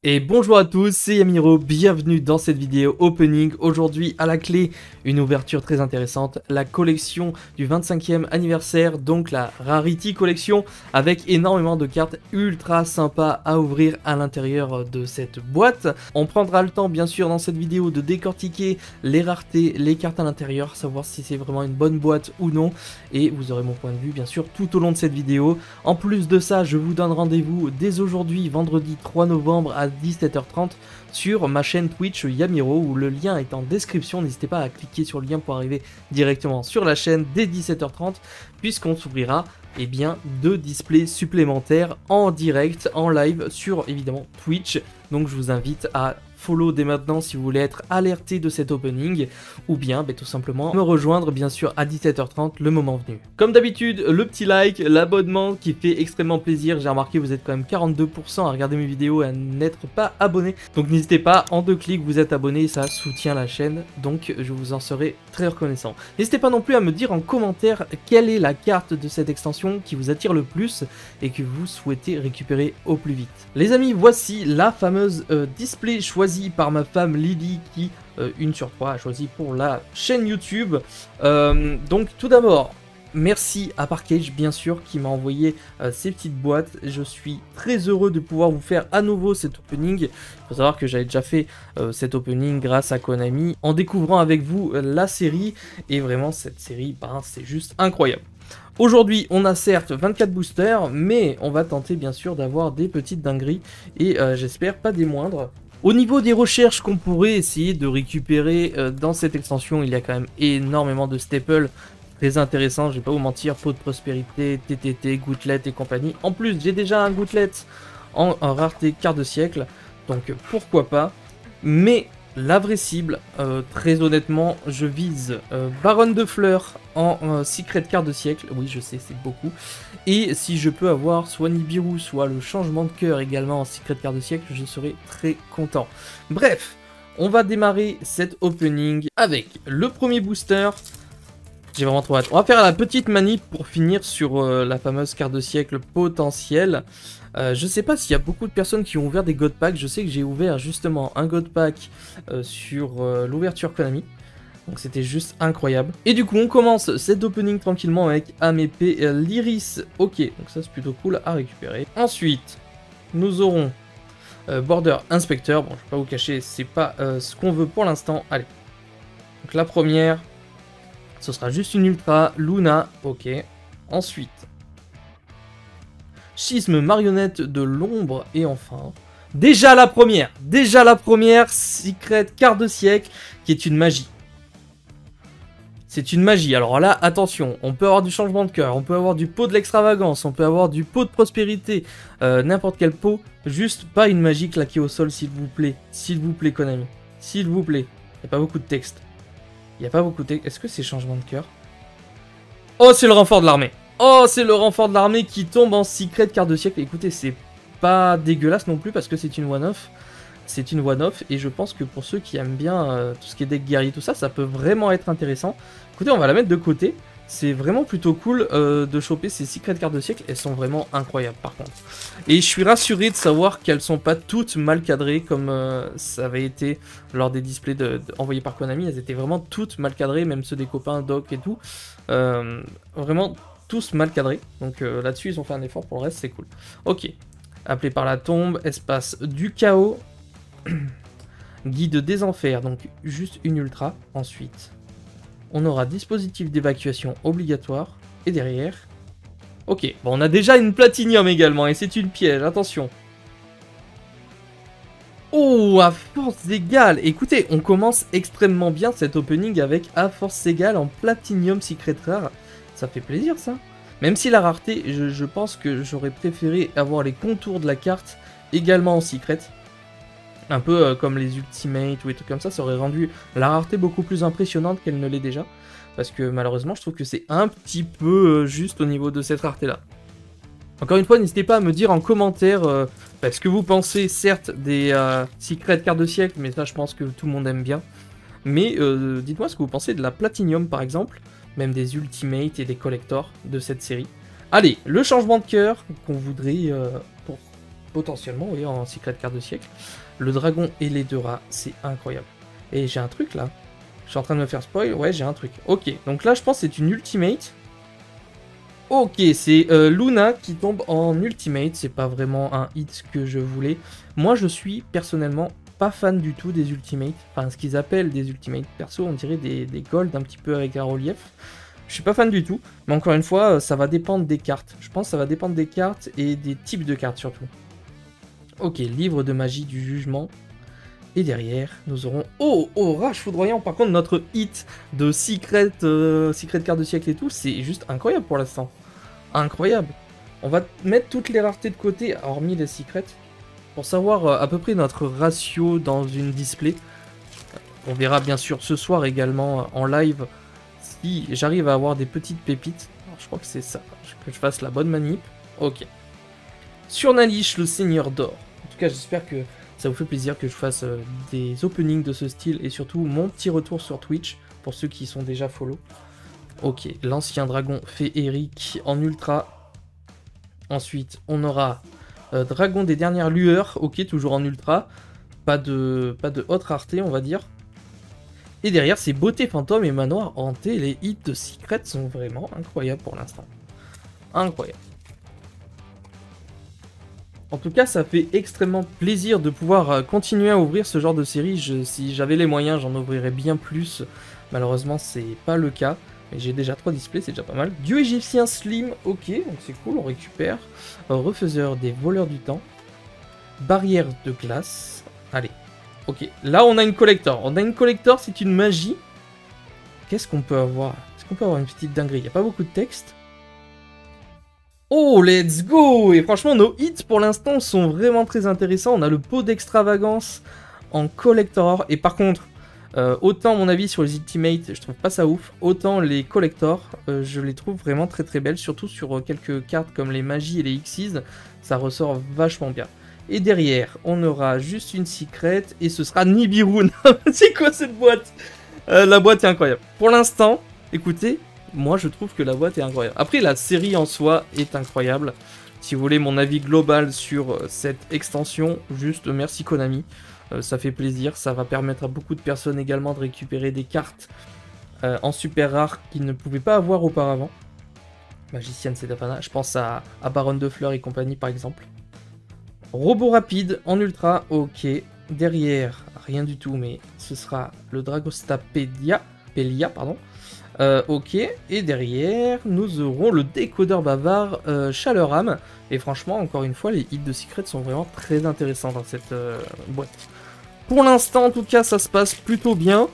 Et bonjour à tous, c'est Yamiro, bienvenue dans cette vidéo opening. Aujourd'hui à la clé, une ouverture très intéressante, la collection du 25e anniversaire, donc la Rarity Collection, avec énormément de cartes ultra sympas à ouvrir à l'intérieur de cette boîte. On prendra le temps bien sûr dans cette vidéo de décortiquer les raretés, les cartes à l'intérieur, savoir si c'est vraiment une bonne boîte ou non, et vous aurez mon point de vue bien sûr tout au long de cette vidéo. En plus de ça, je vous donne rendez-vous dès aujourd'hui, vendredi 3 novembre à 17h30 sur ma chaîne Twitch Yamiro, où le lien est en description. N'hésitez pas à cliquer sur le lien pour arriver directement sur la chaîne dès 17h30, puisqu'on s'ouvrira deux displays supplémentaires en direct, en live sur évidemment Twitch. Donc je vous invite à follow dès maintenant si vous voulez être alerté de cet opening, ou bien tout simplement me rejoindre bien sûr à 17h30 le moment venu. Comme d'habitude, le petit like, l'abonnement qui fait extrêmement plaisir. J'ai remarqué vous êtes quand même 42% à regarder mes vidéos et à n'être pas abonné, donc n'hésitez pas, en 2 clics vous êtes abonné, ça soutient la chaîne, donc je vous en serai très reconnaissant. N'hésitez pas non plus à me dire en commentaire quelle est la carte de cette extension qui vous attire le plus et que vous souhaitez récupérer au plus vite. Les amis, voici la fameuse display choisie par ma femme Lily qui, 1 sur 3, a choisi pour la chaîne YouTube. Donc tout d'abord, merci à Parkage bien sûr qui m'a envoyé ces petites boîtes. Je suis très heureux de pouvoir vous faire à nouveau cet opening. Il faut savoir que j'avais déjà fait cet opening grâce à Konami en découvrant avec vous la série, et vraiment cette série, c'est juste incroyable. Aujourd'hui, on a certes 24 boosters, mais on va tenter bien sûr d'avoir des petites dingueries, et j'espère pas des moindres. Au niveau des recherches qu'on pourrait essayer de récupérer dans cette extension, il y a quand même énormément de staples très intéressants, je vais pas vous mentir, pot de prospérité, TTT, gouttelette et compagnie. En plus, j'ai déjà un gouttelette en rareté quart de siècle, donc pourquoi pas. Mais la vraie cible, très honnêtement, je vise Baronne de Fleurs en secret quart de siècle. Oui, je sais, c'est beaucoup. Et si je peux avoir soit Nibiru, soit le changement de cœur également en secret quart de siècle, je serai très content. Bref, on va démarrer cet opening avec le premier booster. J'ai vraiment trop hâte. On va faire la petite manip pour finir sur la fameuse quart de siècle potentielle. Je sais pas s'il y a beaucoup de personnes qui ont ouvert des God Packs. Je sais que j'ai ouvert justement un God Pack sur l'ouverture Konami. Donc c'était juste incroyable. Et du coup on commence cet opening tranquillement avec AMP l'Iris. Ok, donc ça c'est plutôt cool à récupérer. Ensuite, nous aurons Border Inspector. Bon, je vais pas vous cacher, c'est pas ce qu'on veut pour l'instant. Allez. Donc la première, ce sera juste une Ultra Luna. Ok. Ensuite, Schisme Marionnette de l'ombre. Et enfin, déjà la première, Secret quart de siècle, qui est une magie. C'est une magie. Alors là, attention, on peut avoir du changement de cœur, on peut avoir du pot de l'extravagance, on peut avoir du pot de prospérité, n'importe quel pot, juste pas une magie claquée au sol, s'il vous plaît. S'il vous plaît, Konami. S'il vous plaît. Il n'y a pas beaucoup de texte. Il n'y a pas beaucoup de texte. Est-ce que c'est changement de cœur? Oh, c'est le renfort de l'armée. Oh, c'est le renfort de l'armée qui tombe en secret quart de siècle. Écoutez, c'est pas dégueulasse non plus parce que c'est une one-off. C'est une one-off et je pense que pour ceux qui aiment bien tout ce qui est deck guerrier, tout ça, ça peut vraiment être intéressant. Écoutez, on va la mettre de côté. C'est vraiment plutôt cool de choper ces secret quart de siècle. Elles sont vraiment incroyables par contre. Et je suis rassuré de savoir qu'elles sont pas toutes mal cadrées comme ça avait été lors des displays envoyés par Konami. Elles étaient vraiment toutes mal cadrées, même ceux des copains, Doc et tout. Vraiment tous mal cadrés. Donc là-dessus, ils ont fait un effort. Pour le reste, c'est cool. Ok. Appelé par la tombe, espace du chaos. Guide des enfers, donc juste une ultra. Ensuite, on aura dispositif d'évacuation obligatoire. Et derrière... Ok, bon, on a déjà une platinium également, et c'est une piège, attention. Oh, à force égale. Écoutez, on commence extrêmement bien cet opening avec à force égale en platinium secret rare. Ça fait plaisir, ça. Même si la rareté, je pense que j'aurais préféré avoir les contours de la carte également en secret. Un peu comme les Ultimates ou des trucs comme ça aurait rendu la rareté beaucoup plus impressionnante qu'elle ne l'est déjà. Parce que malheureusement, je trouve que c'est un petit peu juste au niveau de cette rareté-là. Encore une fois, n'hésitez pas à me dire en commentaire ce que vous pensez, certes, des Secret quart de siècle, mais ça, je pense que tout le monde aime bien. Mais dites-moi ce que vous pensez de la Platinium, par exemple, même des Ultimates et des Collectors de cette série. Allez, le changement de cœur qu'on voudrait pour potentiellement, oui, en secret carte de siècle. Le dragon et les 2 rats, c'est incroyable. Et j'ai un truc là. Je suis en train de me faire spoil. Ouais, j'ai un truc. Ok, donc là, je pense que c'est une ultimate. Ok, c'est Luna qui tombe en ultimate. C'est pas vraiment un hit que je voulais. Moi, je suis personnellement pas fan du tout des ultimates. Enfin, ce qu'ils appellent des ultimates. Perso, on dirait des golds un petit peu avec un relief. Je suis pas fan du tout. Mais encore une fois, ça va dépendre des cartes. Je pense que ça va dépendre des cartes et des types de cartes surtout. Ok, livre de magie du jugement. Et derrière, nous aurons... Oh, orage foudroyant. Par contre, notre hit de secret carte de siècle et tout, c'est juste incroyable pour l'instant. Incroyable. On va mettre toutes les raretés de côté, hormis les secrets, pour savoir à peu près notre ratio dans une display. On verra bien sûr ce soir également en live si j'arrive à avoir des petites pépites. Alors, je crois que c'est ça, que je fasse la bonne manip. Ok. Sur Nalish, le Seigneur d'Or. En tout cas, j'espère que ça vous fait plaisir que je fasse des openings de ce style et surtout mon petit retour sur Twitch pour ceux qui sont déjà follow. Ok, l'ancien dragon féerique en ultra. Ensuite, on aura dragon des dernières lueurs. Ok, toujours en ultra. Pas de haute rareté, on va dire. Et derrière, c'est beauté fantôme et manoir hanté. Les hits de secret sont vraiment incroyables pour l'instant. Incroyable. En tout cas, ça fait extrêmement plaisir de pouvoir continuer à ouvrir ce genre de série. Si j'avais les moyens, j'en ouvrirais bien plus. Malheureusement, c'est pas le cas. Mais j'ai déjà 3 displays, c'est déjà pas mal. Dieu égyptien slim, ok, donc c'est cool, on récupère. Refaiseur des voleurs du temps. Barrière de glace. Allez, ok. Là, on a une collector. On a une collector, c'est une magie. Qu'est-ce qu'on peut avoir? Est-ce qu'on peut avoir une petite dinguerie? Il n'y a pas beaucoup de texte. Oh, let's go! Et franchement, nos hits pour l'instant sont vraiment très intéressants. On a le pot d'extravagance en collector. Et par contre, autant mon avis sur les ultimates, je trouve pas ça ouf. Autant les collectors, je les trouve vraiment très très belles. Surtout sur quelques cartes comme les magies et les Xyz. Ça ressort vachement bien. Et derrière, on aura juste une secret. Et ce sera Nibiru. C'est quoi cette boîte? La boîte est incroyable. Pour l'instant, écoutez... Moi, je trouve que la boîte est incroyable. Après, la série en soi est incroyable. Si vous voulez mon avis global sur cette extension, juste merci Konami. Ça fait plaisir. Ça va permettre à beaucoup de personnes également de récupérer des cartes en super rare qu'ils ne pouvaient pas avoir auparavant. Magicienne Sedafana. Je pense à Baronne de Fleurs et compagnie, par exemple. Robot rapide en ultra. Ok. Derrière, rien du tout, mais ce sera le Dragosta Pelia, pardon. Ok, et derrière, nous aurons le décodeur bavard Chaleuram. Et franchement, encore une fois, les hits de secret sont vraiment très intéressants dans cette boîte. Pour l'instant, en tout cas, ça se passe plutôt bien.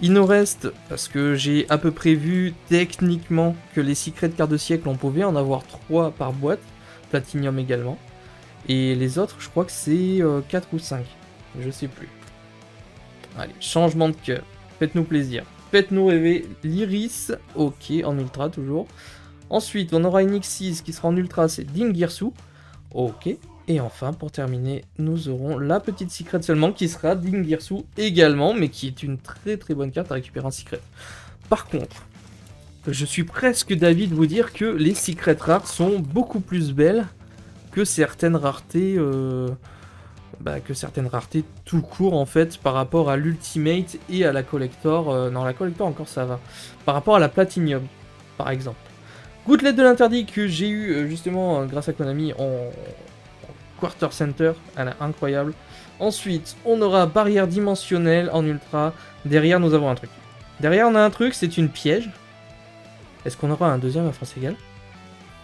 Il nous reste, parce que j'ai à peu près vu techniquement que les secrets de quart de siècle, on pouvait en avoir 3 par boîte. Platinium également. Et les autres, je crois que c'est 4 ou 5. Je sais plus. Allez, changement de cœur. Faites-nous plaisir. Faites-nous rêver. L'Iris, ok, en ultra toujours. Ensuite, on aura une X6 qui sera en ultra, c'est Dingirsu. Ok. Et enfin, pour terminer, nous aurons la petite secret seulement qui sera Dingirsu également, mais qui est une très très bonne carte à récupérer en secret. Par contre, je suis presque d'avis de vous dire que les secrets rares sont beaucoup plus belles que certaines raretés... tout court en fait par rapport à l'ultimate et à la collector. Non, la collector encore ça va. Par rapport à la platinium par exemple. Gouttelette de l'interdit que j'ai eu justement grâce à Konami en quarter center, elle est incroyable. Ensuite on aura barrière dimensionnelle en ultra. Derrière nous avons un truc. Derrière on a un truc, c'est une piège. Est-ce qu'on aura un deuxième à France égale?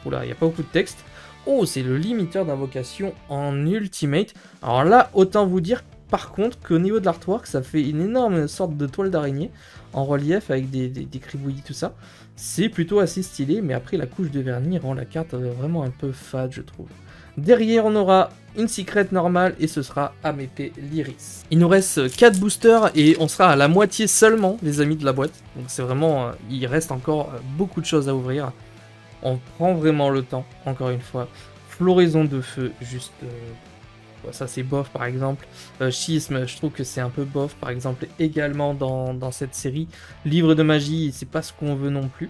Oula, il n'y a pas beaucoup de texte. Oh, c'est le limiteur d'invocation en ultimate. Alors là, autant vous dire par contre qu'au niveau de l'artwork, ça fait une énorme sorte de toile d'araignée en relief avec des cribouillis, tout ça. C'est plutôt assez stylé, mais après la couche de vernis rend la carte vraiment un peu fade, je trouve. Derrière, on aura une secret normale et ce sera Amépée l'Iris. Il nous reste 4 boosters et on sera à la moitié seulement, les amis de la boîte. Donc c'est vraiment, il reste encore beaucoup de choses à ouvrir. On prend vraiment le temps, encore une fois. Floraison de feu, juste... ça c'est bof par exemple. Schisme, je trouve que c'est un peu bof par exemple également dans cette série. Livre de magie, c'est pas ce qu'on veut non plus.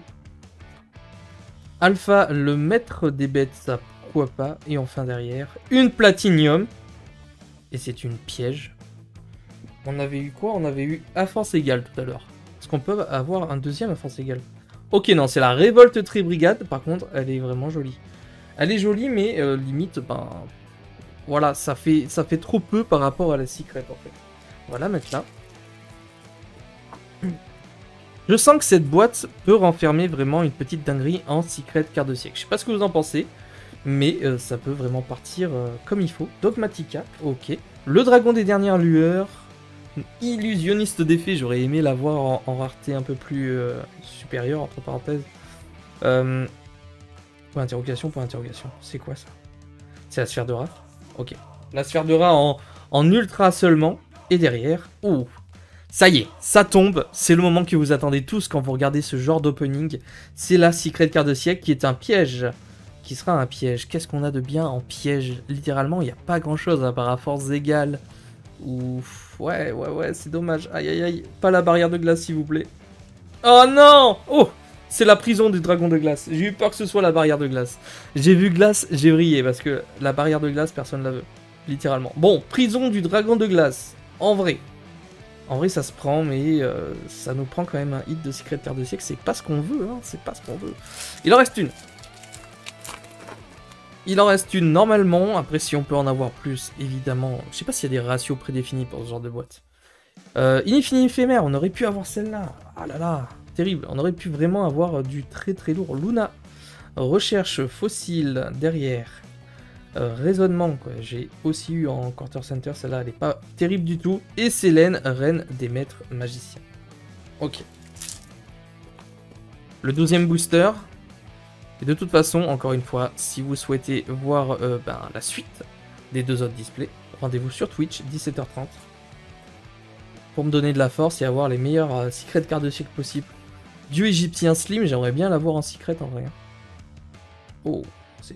Alpha, le maître des bêtes, ça pourquoi pas. Et enfin derrière, une platinium. Et c'est une piège. On avait eu quoi? On avait eu à force égale tout à l'heure. Est-ce qu'on peut avoir un deuxième à force égale? Ok, non, c'est la révolte Tribrigade. Par contre, elle est vraiment jolie. Elle est jolie, mais limite, ben... Voilà, ça fait trop peu par rapport à la secret, en fait. On va la mettre là. Je sens que cette boîte peut renfermer vraiment une petite dinguerie en secret quart de siècle. Je sais pas ce que vous en pensez, mais ça peut vraiment partir comme il faut. Dogmatica, ok. Le dragon des dernières lueurs. Illusionniste d'effet, j'aurais aimé l'avoir en rareté un peu plus supérieure, entre parenthèses. Point d'interrogation, c'est quoi ça? C'est la sphère de rat. Ok. La sphère de rat en ultra seulement. Et derrière, ouh, ça y est, ça tombe. C'est le moment que vous attendez tous quand vous regardez ce genre d'opening. C'est la secret quart de siècle qui est un piège. Qui sera un piège. Qu'est-ce qu'on a de bien en piège? Littéralement, il n'y a pas grand-chose à part à force égale. Ouf, ouais, c'est dommage. Aïe, aïe, aïe. Pas la barrière de glace, s'il vous plaît. Oh non! Oh! C'est la prison du dragon de glace. J'ai eu peur que ce soit la barrière de glace. J'ai vu glace, j'ai brillé, parce que la barrière de glace, personne ne la veut. Littéralement. Bon, prison du dragon de glace. En vrai, ça se prend, mais ça nous prend quand même un hit de secret quart de siècle. C'est pas ce qu'on veut, hein. C'est pas ce qu'on veut. Il en reste une. Il en reste une normalement. Après, si on peut en avoir plus, évidemment. Je sais pas s'il y a des ratios prédéfinis pour ce genre de boîte. Infinity éphémère, on aurait pu avoir celle-là. Ah là là, terrible. On aurait pu vraiment avoir du très très lourd. Luna, recherche fossile derrière. Raisonnement, quoi. J'ai aussi eu en Quarter Center, celle-là, elle est pas terrible du tout. Et Célène, reine des maîtres magiciens. Ok. Le 12e booster. Et de toute façon, encore une fois, si vous souhaitez voir la suite des deux autres displays, rendez-vous sur Twitch, 17h30. Pour me donner de la force et avoir les meilleurs secrets cartes de siècle possibles. Du égyptien slim, j'aimerais bien l'avoir en secret en vrai. Oh,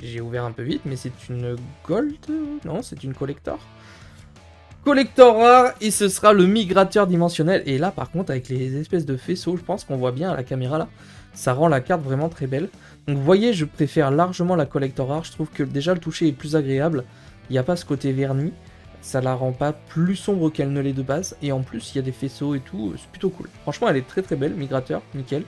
j'ai ouvert un peu vite, mais c'est une gold? Non, c'est une collector. Collector rare, et ce sera le migrateur dimensionnel. Et là, par contre, avec les espèces de faisceaux, je pense qu'on voit bien à la caméra là, ça rend la carte vraiment très belle. Donc vous voyez, je préfère largement la collector rare. Je trouve que déjà le toucher est plus agréable. Il n'y a pas ce côté vernis. Ça la rend pas plus sombre qu'elle ne l'est de base. Et en plus, il y a des faisceaux et tout. C'est plutôt cool. Franchement, elle est très très belle. Migrateur, nickel.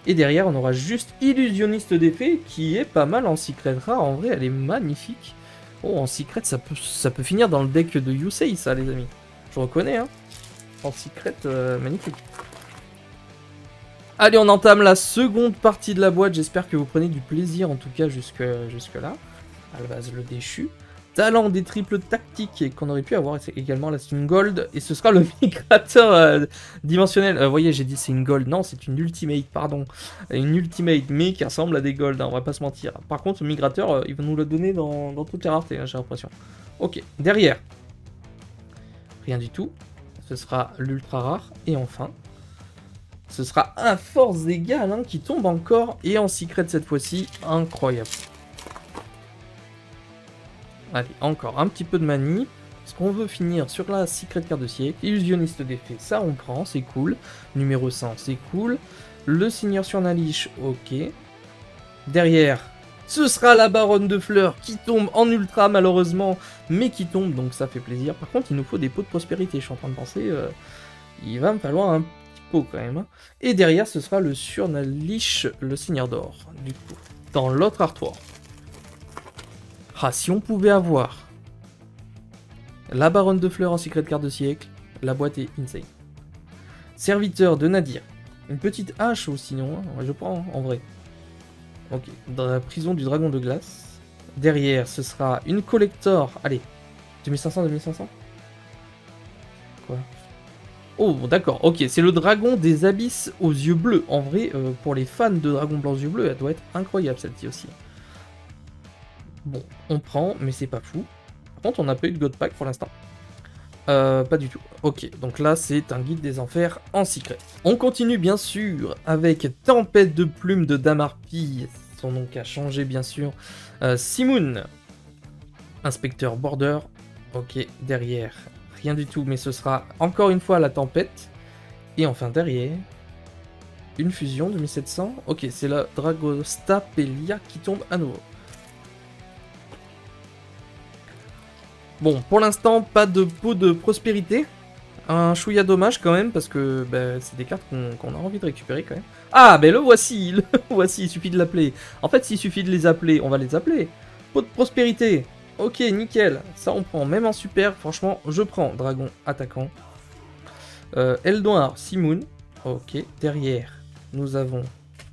Et derrière, on aura juste illusionniste d'effet qui est pas mal en secret rare. En vrai, elle est magnifique. Oh, en secret, ça peut finir dans le deck de Yusei, ça, les amis. Je reconnais, hein. En secret, magnifique. Allez, on entame la seconde partie de la boîte. J'espère que vous prenez du plaisir, en tout cas, jusque là. À la base, le déchu. Talent des triples tactiques qu'on aurait pu avoir également. Là, c'est une gold. Et ce sera le migrateur dimensionnel. Vous voyez, j'ai dit c'est une gold. Non, c'est une ultimate, pardon. Une ultimate, mais qui ressemble à des golds, hein, on va pas se mentir. Par contre, le migrateur, il va nous le donner dans toutes les raretés, hein, j'ai l'impression. Ok, derrière. Rien du tout. Ce sera l'ultra rare. Et enfin, ce sera un force égale hein, qui tombe encore. Et en secret cette fois-ci. Incroyable. Allez, encore un petit peu de manie. Est-ce qu'on veut finir sur la secret carte de siècle? Illusionniste d'effet, ça on prend, c'est cool. Numéro 100, c'est cool. Le seigneur sur Nalish, ok. Derrière, ce sera la baronne de fleurs qui tombe en ultra malheureusement, mais qui tombe, donc ça fait plaisir. Par contre, il nous faut des pots de prospérité, je suis en train de penser. Il va me falloir un petit pot quand même. Hein. Et derrière, ce sera le sur Nalish, le seigneur d'or, du coup. Dans l'autre artwork. Ah, si on pouvait avoir la baronne de fleurs en secret carte de siècle, la boîte est insane. Serviteur de Nadir. Une petite hache ou sinon, hein, je prends en vrai. Ok, dans la prison du dragon de glace. Derrière, ce sera une collector. Allez, 2500, 2500. Quoi? Oh, d'accord, ok, c'est le dragon des abysses aux yeux bleus. En vrai, pour les fans de dragons blancs aux yeux bleus, elle doit être incroyable celle-ci aussi. Bon, on prend, mais c'est pas fou. Par contre, on n'a pas eu de God Pack pour l'instant. Pas du tout. Ok, donc là, c'est un guide des enfers en secret. On continue, bien sûr, avec Tempête de plumes de Damarpi. Son nom qui a changé, bien sûr. Simoun. Inspecteur Border. Ok, derrière, rien du tout, mais ce sera encore une fois la Tempête. Et enfin, derrière, une fusion de 1700. Ok, c'est la Dragostapelia qui tombe à nouveau. Bon, pour l'instant, pas de pot de prospérité. Un chouïa dommage quand même, parce que bah, c'est des cartes qu'on a envie de récupérer quand même. Ah, ben le voici, il suffit de l'appeler. En fait, s'il suffit de les appeler, on va les appeler. Pot de prospérité. Ok, nickel. Ça, on prend. Même en super, franchement, je prends. Dragon attaquant. Eldnoir, Simoon. Ok, derrière, nous avons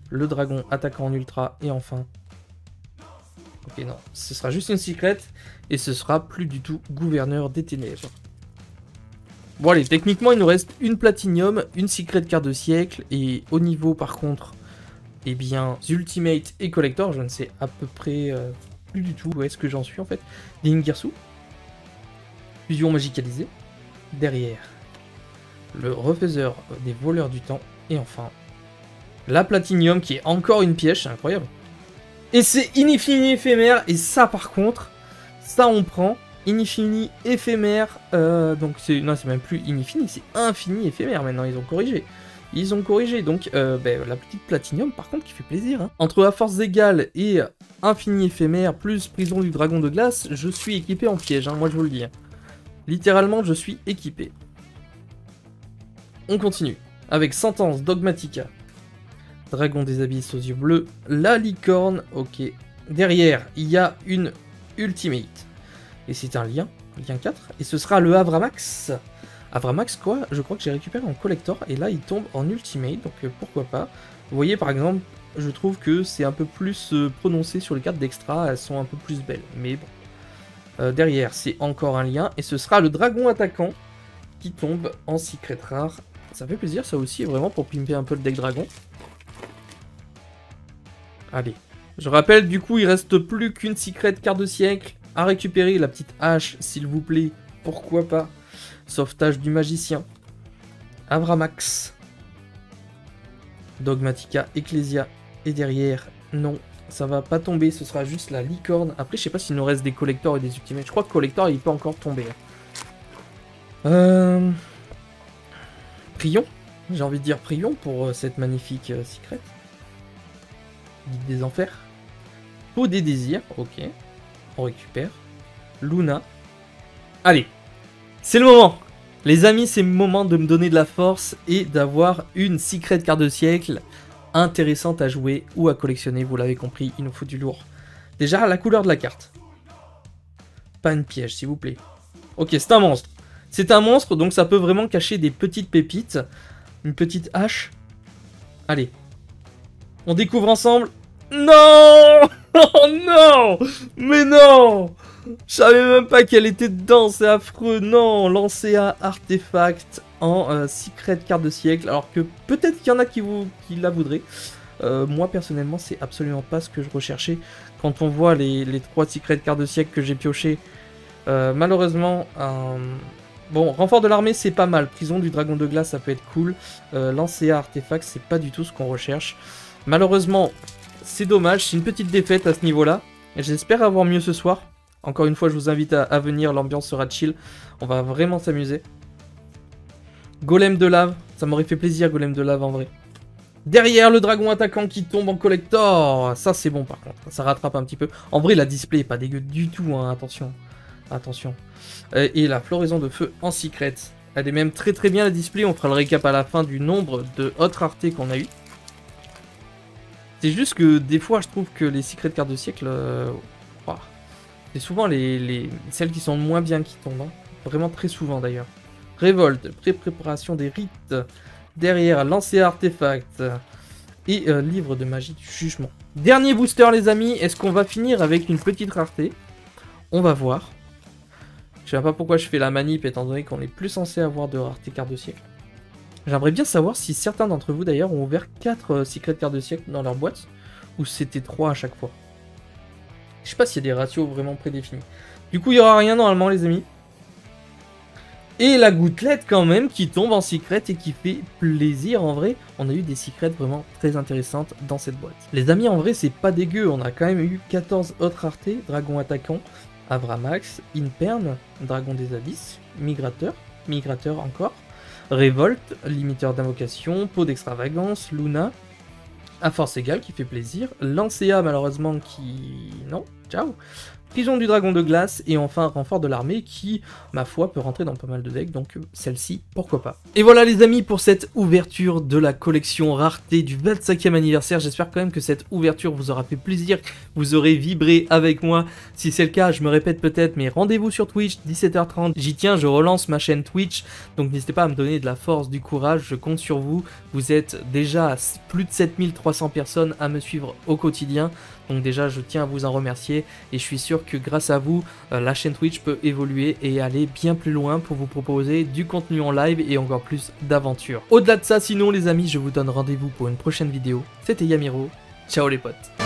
le dragon attaquant en ultra. Et enfin... Ok, non, ce sera juste une secret. Et ce sera plus du tout gouverneur des ténèbres. Bon allez, techniquement il nous reste une platinium, une secret carte de siècle, et au niveau par contre, eh bien, ultimate et collector, je ne sais à peu près plus du tout où est-ce que j'en suis en fait. Dingirsu, fusion magicalisée, derrière, le refaiseur des voleurs du temps, et enfin, la platinium qui est encore une piège, c'est incroyable. Et c'est infini éphémère, et ça par contre, ça on prend. Inifini éphémère, donc c'est même plus inifini, c'est infini éphémère maintenant, ils ont corrigé. Ils ont corrigé, donc la petite platinium par contre qui fait plaisir. Hein. Entre la force égale et infini éphémère plus prison du dragon de glace, je suis équipé en piège, hein, moi je vous le dis. Hein. Littéralement, je suis équipé. On continue avec Sentence Dogmatica. Dragon des abysses aux yeux bleus, la licorne, ok. Derrière, il y a une ultimate. Et c'est un lien 4, et ce sera le Avramax. Avramax, quoi, je crois que j'ai récupéré en collector, et là il tombe en ultimate, donc pourquoi pas. Vous voyez par exemple, je trouve que c'est un peu plus prononcé sur les cartes d'extra, elles sont un peu plus belles, mais bon. Derrière, c'est encore un lien, et ce sera le dragon attaquant qui tombe en secret rare. Ça fait plaisir, ça aussi, vraiment pour pimper un peu le deck dragon. Allez, je rappelle, du coup, il reste plus qu'une secret carte de siècle à récupérer, la petite hache, s'il vous plaît, pourquoi pas. Sauvetage du magicien. Avramax. Dogmatica, Ecclesia. Et derrière, non, ça va pas tomber, ce sera juste la licorne. Après, je sais pas s'il nous reste des collectors et des ultimates. Je crois que collector, il peut encore tomber. Prions. J'ai envie de dire prions pour cette magnifique secret. Guide des enfers. Peau des désirs, ok. On récupère. Luna. Allez, c'est le moment. Les amis, c'est le moment de me donner de la force et d'avoir une secret carte de siècle intéressante à jouer ou à collectionner. Vous l'avez compris, il nous faut du lourd. Déjà, la couleur de la carte. Pas une piège, s'il vous plaît. Ok, c'est un monstre. C'est un monstre, donc ça peut vraiment cacher des petites pépites. Une petite hache. Allez. On découvre ensemble. Non! Oh non! Mais non! Je savais même pas qu'elle était dedans, c'est affreux. Non, lancer un artefact en secret carte de siècle. Alors que peut-être qu'il y en a qui la voudraient. Moi personnellement, c'est absolument pas ce que je recherchais. Quand on voit les 3 secret cartes de siècle que j'ai pioché, malheureusement, bon, renfort de l'armée c'est pas mal. Prison du dragon de glace ça peut être cool. Lancer un artefact c'est pas du tout ce qu'on recherche. Malheureusement, c'est dommage, c'est une petite défaite à ce niveau-là. J'espère avoir mieux ce soir. Encore une fois, je vous invite à venir, l'ambiance sera chill. On va vraiment s'amuser. Golem de lave, ça m'aurait fait plaisir, golem de lave en vrai. Derrière, le dragon attaquant qui tombe en collector. Ça, c'est bon par contre, ça rattrape un petit peu. En vrai, la display est pas dégueu du tout, hein. Attention. Attention. Et la floraison de feu en secret. Elle est même très très bien la display, on fera le récap à la fin du nombre de hautes raretés qu'on a eu. C'est juste que des fois, je trouve que les secrets cartes de siècle, c'est souvent celles qui sont moins bien qui tombent. Hein. Vraiment très souvent d'ailleurs. Révolte, préparation des rites. Derrière, lancer artefact. Et livre de magie du jugement. Dernier booster les amis, est-ce qu'on va finir avec une petite rareté? On va voir. Je sais pas pourquoi je fais la manip étant donné qu'on n'est plus censé avoir de rareté carte de siècle. J'aimerais bien savoir si certains d'entre vous d'ailleurs ont ouvert 4 secret cartes de siècle dans leur boîte, ou c'était 3 à chaque fois. Je sais pas s'il y a des ratios vraiment prédéfinis. Du coup, il n'y aura rien normalement les amis. Et la gouttelette quand même qui tombe en secret et qui fait plaisir en vrai. On a eu des secrets vraiment très intéressantes dans cette boîte. Les amis en vrai c'est pas dégueu, on a quand même eu 14 autres raretés. Dragon attaquant, Avramax, Inpern, Dragon des abysses, Migrateur encore. Révolte, limiteur d'invocation, peau d'extravagance, Luna, à force égale qui fait plaisir, Lancea malheureusement qui... non, ciao, Pigeon du dragon de glace, et enfin renfort de l'armée qui, ma foi, peut rentrer dans pas mal de decks, donc celle-ci, pourquoi pas. Et voilà les amis pour cette ouverture de la collection rareté du 25e anniversaire. J'espère quand même que cette ouverture vous aura fait plaisir, vous aurez vibré avec moi. Si c'est le cas, je me répète peut-être, mais rendez-vous sur Twitch, 17h30, j'y tiens, je relance ma chaîne Twitch, donc n'hésitez pas à me donner de la force, du courage, je compte sur vous. Vous êtes déjà à plus de 7300 personnes à me suivre au quotidien. Donc déjà je tiens à vous en remercier et je suis sûr que grâce à vous la chaîne Twitch peut évoluer et aller bien plus loin pour vous proposer du contenu en live et encore plus d'aventures. Au-delà de ça sinon les amis je vous donne rendez-vous pour une prochaine vidéo. C'était Yamiro, ciao les potes.